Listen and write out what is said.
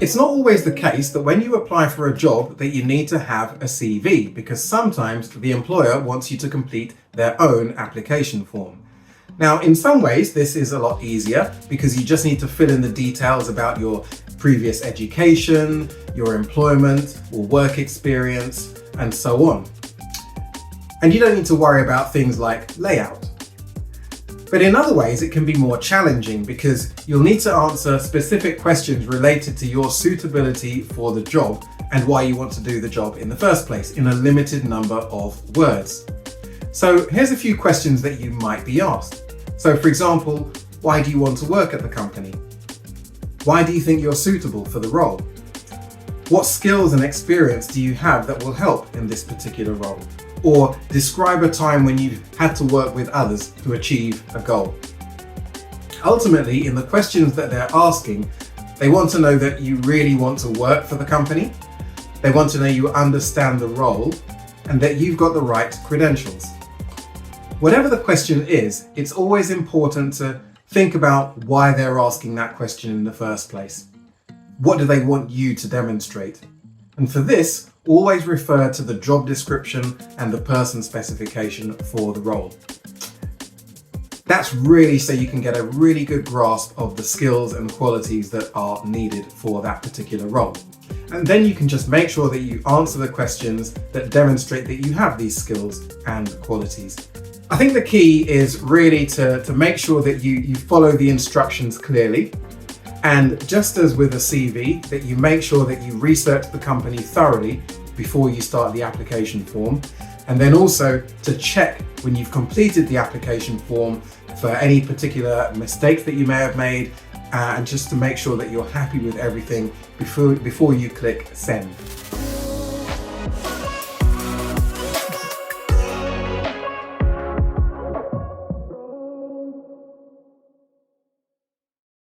It's not always the case that when you apply for a job that you need to have a CV, because sometimes the employer wants you to complete their own application form. Now, in some ways, this is a lot easier because you just need to fill in the details about your previous education, your employment or work experience, and so on. And you don't need to worry about things like layout. But in other ways, it can be more challenging because you'll need to answer specific questions related to your suitability for the job and why you want to do the job in the first place in a limited number of words. So here's a few questions that you might be asked. So for example, why do you want to work at the company? Why do you think you're suitable for the role? What skills and experience do you have that will help in this particular role? Or describe a time when you've had to work with others to achieve a goal. Ultimately, in the questions that they're asking, they want to know that you really want to work for the company. They want to know you understand the role and that you've got the right credentials. Whatever the question is, it's always important to think about why they're asking that question in the first place. What do they want you to demonstrate? And for this, always refer to the job description and the person specification for the role. That's really so you can get a really good grasp of the skills and qualities that are needed for that particular role. And then you can just make sure that you answer the questions that demonstrate that you have these skills and qualities. I think the key is really to make sure that you follow the instructions clearly. And just as with a CV, that you make sure that you research the company thoroughly before you start the application form. And then also to check when you've completed the application form for any particular mistakes that you may have made, and just to make sure that you're happy with everything before you click send.